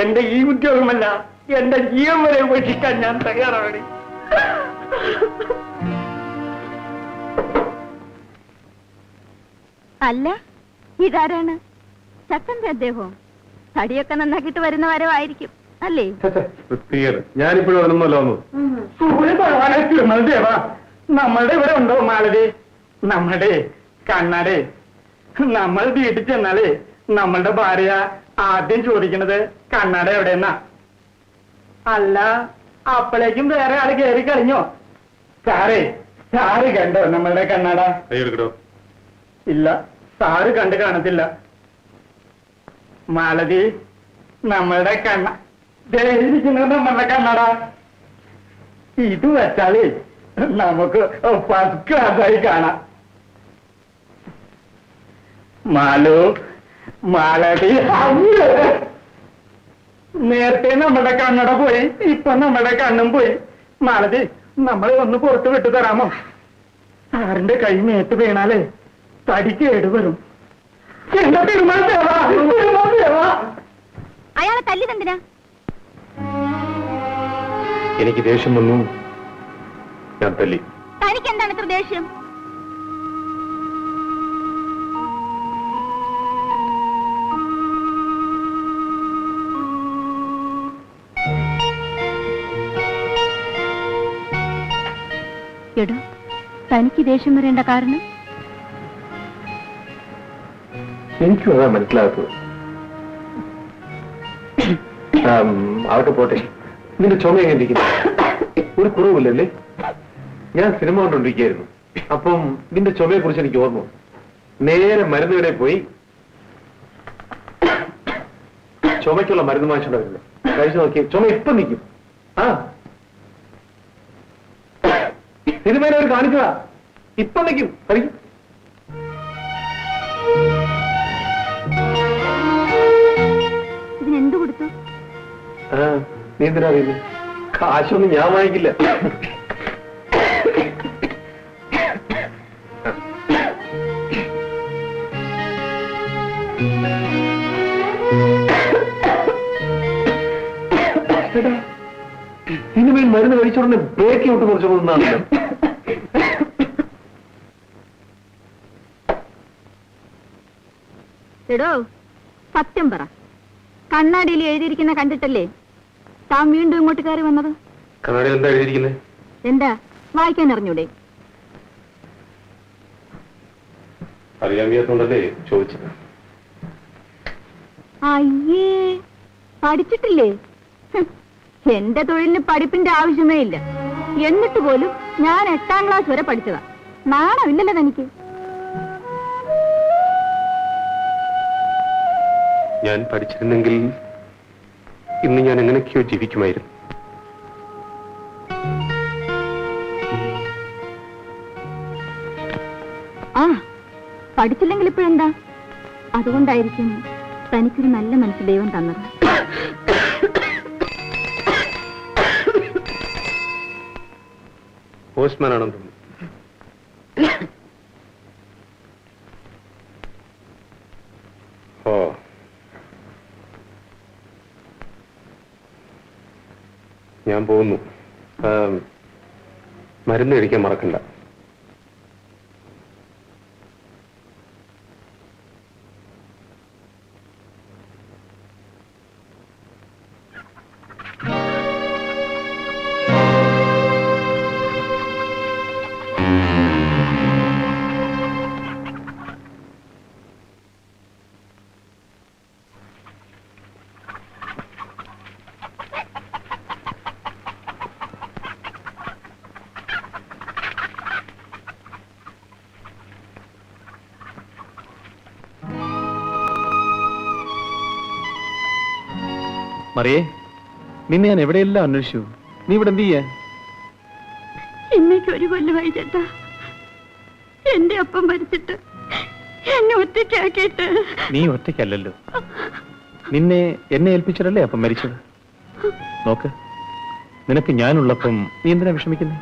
എന്റെ ഈ ഉദ്യോഗമല്ല, എന്റെ ജീവൻ വരെ ഉപേക്ഷിക്കാൻ ഞാൻ തയ്യാറാണ്. അല്ല, ഇതാരാണ്? ചക്കന്റെ അദ്ദേഹവും തടിയൊക്കെ നന്നാക്കിട്ട് വരുന്ന വരവായിരിക്കും അല്ലേ? ഞാനിപ്പോഴും വരുന്നല്ലോ. ദേവാ, നമ്മളുടെ ഇവിടെ ഉണ്ടോ മാളവി? നമ്മുടെ കണ്ണാടെ നമ്മൾ വീട്ടിൽ ചെന്നാലേ നമ്മളുടെ ഭാര്യ ആദ്യം ചോദിക്കണത് കണ്ണാട എവിടെയെന്നാ. അല്ല, അപ്പോഴേക്കും വേറെ ആള് കയറി കഴിഞ്ഞോ? സാറ് കണ്ടോ നമ്മളുടെ കണ്ണാട? ഇല്ല, സാറ് കണ്ട് കാണത്തില്ല. മാലതി, നമ്മളുടെ ഇരിക്കുന്നത് നമ്മളുടെ കണ്ണാട. ഇത് വെച്ചാലേ നമുക്ക് ഫസ്റ്റ് ക്ലാസ്സായി കാണാം. മാലു, മാലതി, നേരത്തെ നമ്മുടെ കണ്ണട പോയി, ഇപ്പൊ നമ്മുടെ കണ്ണും പോയി. മാലതി, നമ്മളെ ഒന്ന് പുറത്ത് വിട്ടു തരാമോ? സാറിന്റെ കൈ മേത്ത് വീണാലേ തടി കേടുവരും. അയാളെ തല്ലിതെന്തിനാ? എനിക്ക് ദേഷ്യം വന്നു, ഞാൻ തല്ലി. തനിക്ക് എന്താണ് ഇത്ര ദേഷ്യം? എടോ, തനിക്ക് ദേഷ്യം വരേണ്ട കാരണം? എനിക്കും അതാ മനസ്സിലാകത്തത്. അതൊക്കെ പോട്ടെ, നിന്റെ ചുമ എങ്ങനെ ഇരിക്കുന്നു? ഒരു കുറവില്ലല്ലേ? ഞാൻ സിനിമ കണ്ടോണ്ടിരിക്കുകയായിരുന്നു. അപ്പം നിന്റെ ചുമയെ കുറിച്ച് എനിക്ക് ഓർമ്മ. നേരെ മരുന്ന് കടയിൽ പോയി ചുമയ്ക്കുള്ള മരുന്ന് വാങ്ങിച്ചോണ്ട് വരുന്നു. കഴിച്ചു നോക്കി, ചുമ ഇപ്പം നിൽക്കും. ആ സിനിമയിൽ അവർ കാണിച്ചതാ, ഇപ്പം നിൽക്കും. കഴിക്കും. ഇതിനെന്ത് കൊടുത്തു? നീ എന്തിനാ അറിയുന്നത്? കാശൊന്നും ഞാൻ വാങ്ങിക്കില്ല. സിനിമയിൽ മരുന്ന് കഴിച്ചോടനെ ബ്രേക്ക് ഔട്ട് കുറച്ചു പോകുന്നതാണല്ലോ. എടോ, സത്യം പറ, കണ്ണാടിയിൽ എഴുതിയിരിക്കുന്ന കണ്ടിട്ടല്ലേ താൻ വീണ്ടും ഇങ്ങോട്ട് കയറി വന്നത്? കണ്ണാടിയിൽ എന്താ എഴുതിയിരിക്കുന്നത്? എന്താ, വായിക്കാൻ അറിഞ്ഞൂടെ? അറിയാൻ വയ്യാത്തോണ്ടല്ലേ ചോദിച്ചത്. അയ്യേ, പഠിച്ചിട്ടില്ലേ? എന്റെ തൊഴിലിന് പഠിപ്പിന്റെ ആവശ്യമേ ഇല്ല. എന്നിട്ട് പോലും ഞാൻ 8ാം ക്ലാസ് വരെ പഠിച്ചതാ. നാണമില്ലല്ലോ തനിക്ക്? ഞാൻ പഠിച്ചിരുന്നെങ്കിൽ ഇന്ന് ഞാൻ എങ്ങനെയൊക്കെയോ ജീവിക്കുമായിരുന്നു. ആ, പഠിച്ചില്ലെങ്കിൽ ഇപ്പോഴെന്താ? അതുകൊണ്ടായിരിക്കും തനിക്കൊരു നല്ല മനസ്സ് ദൈവം തന്നത്. പോസ്റ്റ്മാൻ ആണെന്ന് തോന്നുന്നു. ഓ, ഞാൻ പോകുന്നു. മരുന്ന് കഴിക്കാൻ മറക്കണ്ട. മറിയേ, നിന്നെ ഞാൻ എവിടെയെല്ലാം അന്വേഷിച്ചു. നീ ഇവിടെ എന്ത് ചെയ്യാൻ? ഇന്നേക്ക് 1 കൊല്ലമായി ചേട്ടാ. എന്റെ അപ്പം മരിച്ചിട്ട് എന്നെ ഒറ്റയ്ക്കാക്കിയിട്ട്. നീ ഒറ്റയ്ക്കല്ലല്ലോ, നിന്നെ എന്നെ ഏൽപ്പിച്ചിട്ടല്ലേ അപ്പം മരിച്ചത്. നോക്ക്, നിനക്ക് ഞാനുള്ളപ്പം നീ എന്തിനാ വിഷമിക്കുന്നേ?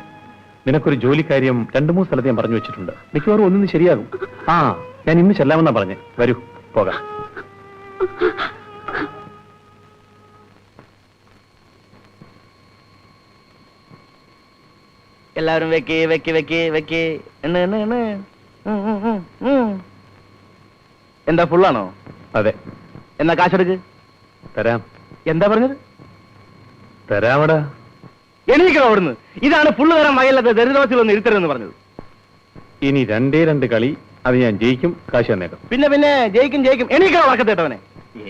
നിനക്കൊരു ജോലിക്കാര്യം 2-3 സ്ഥലത്ത് ഞാൻ പറഞ്ഞു വെച്ചിട്ടുണ്ട്. മിക്കവാറും ഒന്നിന് ശരിയാകും. ആ, ഞാൻ ഇന്ന് ചെല്ലാമെന്നാ പറഞ്ഞേ. വരൂ, പോകാം. എല്ലാവരും വെക്ക് വെക്ക് വെക്ക് വെക്ക് എണ്ണ് എണ്ണ് എണ്ണ്. എന്താ ഫുള്ളാണോ? അതെ. എന്നാ കാശെടുക്ക്. തരാം. എന്താ പറഞ്ഞത്? തരാമടാ. എണീക്കണം അവിടുന്ന്. ഇതാണ് ഫുള്ള് തരാൻ വയലത്തെ ദരിദ്രോസിലൊന്ന് ഇരുത്തരെന്ന് പറഞ്ഞത്. ഇനി 2 കളി, അത് ഞാൻ ജയിക്കും, കാശ് തന്നേക്കാം. പിന്നെ പിന്നെ ജയിക്കും ജയിക്കും. എണീക്കണം ഉറക്കത്തേട്ടവനെ.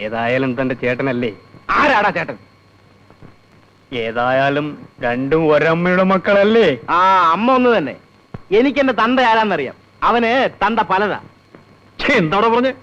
ഏതായാലും തന്റെ ചേട്ടനല്ലേ? ആരാടാ ചേട്ടൻ? ഏതായാലും രണ്ടും ഒരമ്മയുടെ മക്കളല്ലേ? ആ അമ്മ ഒന്ന് തന്നെ. എനിക്ക് എന്റെ തന്ത ആരാന്നറിയാം. അവന് തന്ത പലതാ. എന്താണോ പറഞ്ഞേ?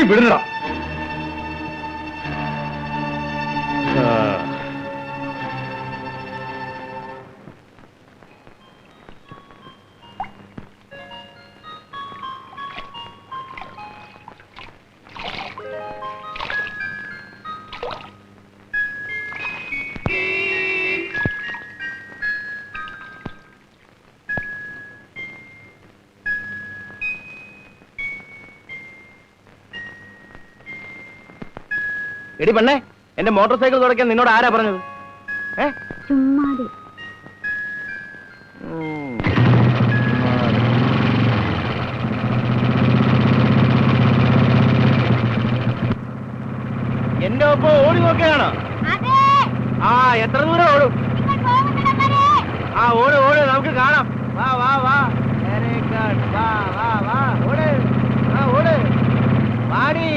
വിടുന്നടാ. എടി പെണ്ണേ, എന്റെ മോട്ടോർ സൈക്കിൾ തുടക്കാൻ നിന്നോട് ആരാ പറഞ്ഞത്? ചുമ്മാതെ. എന്റെ ഒപ്പം ഓടി നോക്കുകയാണോ? ആ എത്ര ദൂരം ഓടും? ആ ഓട് ഓട്, നമുക്ക് കാണാം. വാ വാ വാ. Very good. വാ വാ വാ. ഓട്. ആ ഓട്. വാടി.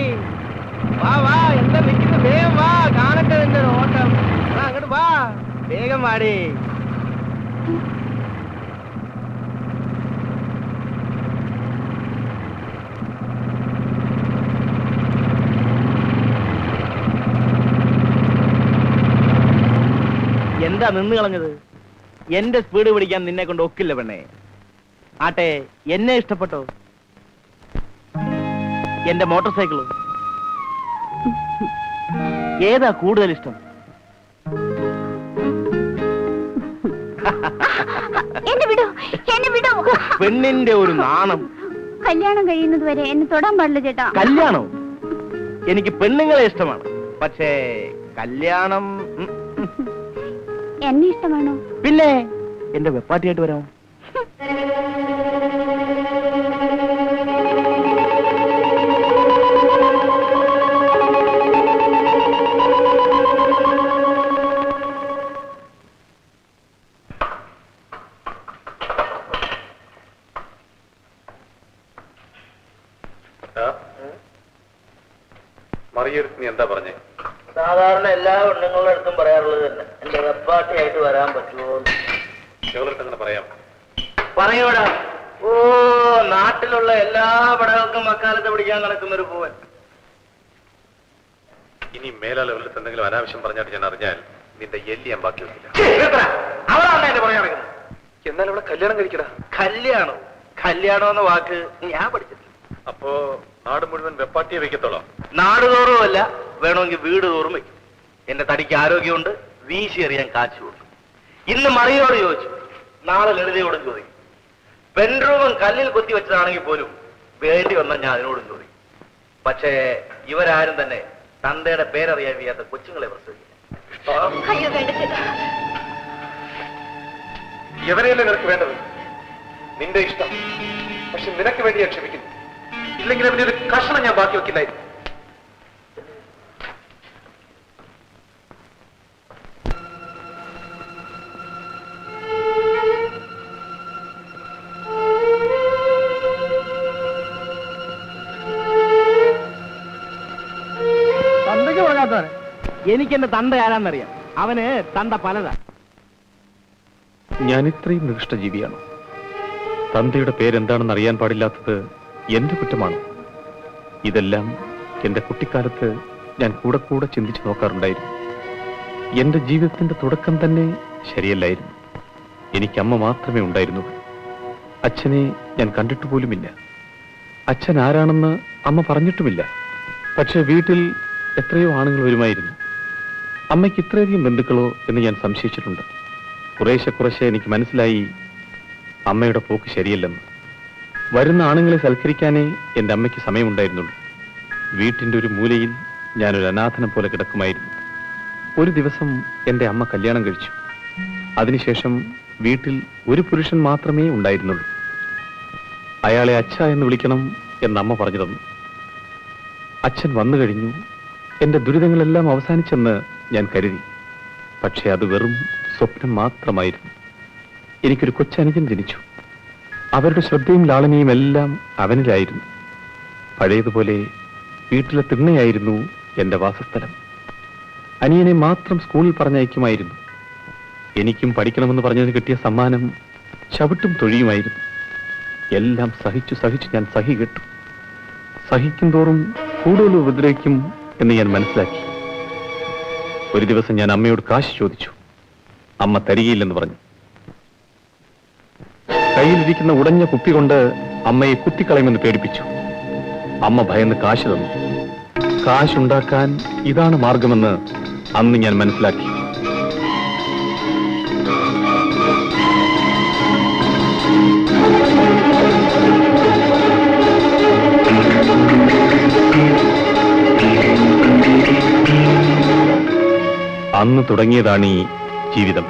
വാ വാ. എന്താ നിൽക്കുന്നത്? വേഗം വാ, കാണട്ടെ നിന്റെ ഓട്ടം. അങ്ങോട്ട് വാ, വേഗം വാടി. എന്താ നിന്ന് കളഞ്ഞത്? എന്റെ സ്പീഡ് പിടിക്കാൻ നിന്നെ കൊണ്ട് ഒക്കില്ല പെണ്ണേ. ആട്ടെ, എന്നെ ഇഷ്ടപ്പെട്ടോ? എന്റെ മോട്ടോർ സൈക്കിളോ? ഏതാ കൂടുതൽ ഇഷ്ടം? എന്നെ വിടൂ, എന്നെ വിടൂ. പെണ്ണിന്റെ ഒരു നാണം. കല്യാണം കഴിയുന്നത് വരെ എന്നെ തൊടാൻ പാടില്ല ചേട്ടാ. കല്യാണം? എനിക്ക് പെണ്ണുങ്ങളെ ഇഷ്ടമാണ്, പക്ഷേ കല്യാണം എന്നെ ഇഷ്ടമാണോ? പിന്നെ എന്റെ വെപ്പാട്ടിയായിട്ട് വരാമോ? മറിയൊരുത്ത് നീ എന്താ പറഞ്ഞേ? സാധാരണ എല്ലാ പെണ്ണുങ്ങളുടെ അടുത്തും പറയാറുള്ളത് തന്നെ, എന്റെ വെപ്പാട്ടിയായിട്ട് വരാൻ പറ്റുമോ? അങ്ങനെ പറയാം. പറയൂടാ. ഓ, നാട്ടിലുള്ള എല്ലാ പടകൾക്കും മക്കാലത്ത് പിടിക്കാൻ നടക്കുന്നൊരു പൂവൻ. ഇനി മേലാ ലെവലിൽ എന്തെങ്കിലും അനാവശ്യം പറഞ്ഞാൽ ഞാൻ അറിഞ്ഞാൽ നിന്റെ എല്ലി ഞാൻ ബാക്കി വെക്കില്ല. അവളാണ് എന്നെ പറയാൻ നടക്കുന്നത്. എന്നാൽ ഇവിടെ കല്യാണം കഴിക്കടാ. കല്യാണം? കല്യാണം എന്ന വാക്ക് ഞാൻ പഠിച്ചിട്ടില്ല. അപ്പോ നാട് മുഴുവൻ വെപ്പാട്ടിയെ വെക്കത്തോളാം? നാടുതോറുമല്ല, വേണമെങ്കിൽ വീട് തോറും വെക്കും. എന്റെ തടിക്ക് ആരോഗ്യമുണ്ട്, വീശി എറിയാൻ കാശുണ്ട്. ഇന്ന് മറിയോട് ചോദിച്ചു, നാളെ ലളിതയോടും ചോദിക്കും. ബെഡ്റൂമും കല്ലിൽ കൊത്തി വെച്ചതാണെങ്കിൽ പോലും വേണ്ടി വന്നാൽ ഞാൻ അതിനോടും ചോദിക്കും. പക്ഷേ ഇവരാരും തന്നെ തന്തയുടെ പേരറിയാൻ വയ്യാത്ത കൊച്ചുങ്ങളെ പ്രസവിക്കില്ല. അയ്യോ വേണ്ട ചേട്ടാ. എവരെയല്ലേ നിനക്ക് വേണ്ടത്? നിന്റെ ഇഷ്ടം. പക്ഷെ നിനക്ക് വേണ്ടി ഞാൻ ക്ഷമിക്കുന്നു. ഇല്ലെങ്കിൽ അവന്റെ ഒരു കഷണം ഞാൻ ബാക്കി വെക്കില്ലായിരുന്നു. തന്തയ്ക്ക് പറയാത്തവനെ എനിക്ക് എന്റെ തന്ത ആരാന്നറിയാം. അവന് തന്ത പലതാ. ഞാൻ ഇത്രയും നികൃഷ്ടജീവിയാണ്. തന്തയുടെ പേരെന്താണെന്ന് അറിയാൻ പാടില്ലാത്തത് എന്റെ കുറ്റമാണ്. ഇതെല്ലാം എന്റെ കുട്ടിക്കാലത്ത് ഞാൻ കൂടെ കൂടെ ചിന്തിച്ചു നോക്കാറുണ്ടായിരുന്നു. എന്റെ ജീവിതത്തിന്റെ തുടക്കം തന്നെ ശരിയല്ലായിരുന്നു. എനിക്ക് അമ്മ മാത്രമേ ഉണ്ടായിരുന്നുള്ളൂ. അച്ഛനെ ഞാൻ കണ്ടിട്ട് പോലുമില്ല. അച്ഛൻ ആരാണെന്ന് അമ്മ പറഞ്ഞിട്ടുമില്ല. പക്ഷെ വീട്ടിൽ എത്രയോ ആണുങ്ങൾ വരുമായിരുന്നു. അമ്മയ്ക്ക് ഇത്രയധികം ബന്ധുക്കളോ എന്ന് ഞാൻ സംശയിച്ചിട്ടുണ്ട്. കുറേശ്ശെ എനിക്ക് മനസ്സിലായി അമ്മയുടെ പോക്ക് ശരിയല്ലെന്ന്. വരുന്ന ആണുങ്ങളെ സൽക്കരിക്കാനേ എൻ്റെ അമ്മയ്ക്ക് സമയമുണ്ടായിരുന്നുള്ളൂ. വീട്ടിൻ്റെ ഒരു മൂലയിൽ ഞാനൊരു അനാഥനം പോലെ കിടക്കുമായിരുന്നു. ഒരു ദിവസം എൻ്റെ അമ്മ കല്യാണം കഴിച്ചു. അതിനുശേഷം വീട്ടിൽ ഒരു പുരുഷൻ മാത്രമേ ഉണ്ടായിരുന്നുള്ളൂ. അയാളെ അച്ഛ എന്ന് വിളിക്കണം എന്ന് അമ്മ പറഞ്ഞു തന്നു. അച്ഛൻ വന്നു കഴിഞ്ഞു. എൻ്റെ ദുരിതങ്ങളെല്ലാം അവസാനിച്ചെന്ന് ഞാൻ കരുതി. പക്ഷെ അത് വെറും സ്വപ്നം മാത്രമായിരുന്നു. എനിക്കൊരു കൊച്ചനുജൻ ജനിച്ചു. അവരുടെ ശ്രദ്ധയും ലാളനയും എല്ലാം അവനിലായിരുന്നു. പഴയതുപോലെ വീട്ടിലെ തിണ്ണയായിരുന്നു എൻ്റെ വാസസ്ഥലം. അനിയനെ മാത്രം സ്കൂളിൽ പറഞ്ഞയക്കുമായിരുന്നു. എനിക്കും പഠിക്കണമെന്ന് പറഞ്ഞതിന് കിട്ടിയ സമ്മാനം ചവിട്ടും തൊഴിയുമായിരുന്നു. എല്ലാം സഹിച്ചു ഞാൻ സഹി കെട്ടു. സഹിക്കും തോറും കൂടുതൽ ഉപദ്രവിക്കും എന്ന് ഞാൻ മനസ്സിലാക്കി. ഒരു ദിവസം ഞാൻ അമ്മയോട് കാശ് ചോദിച്ചു. അമ്മ തരികയില്ലെന്ന് പറഞ്ഞു. കയ്യിലിരിക്കുന്ന ഉടഞ്ഞ കുപ്പി കൊണ്ട് അമ്മയെ കുത്തിക്കളയുമെന്ന് പേടിപ്പിച്ചു. അമ്മ ഭയന്ന് കാശ് തന്നു. കാശുണ്ടാക്കാൻ ഇതാണ് മാർഗമെന്ന് അന്ന് ഞാൻ മനസ്സിലാക്കി. അന്ന് തുടങ്ങിയതാണ് ഈ ജീവിതം.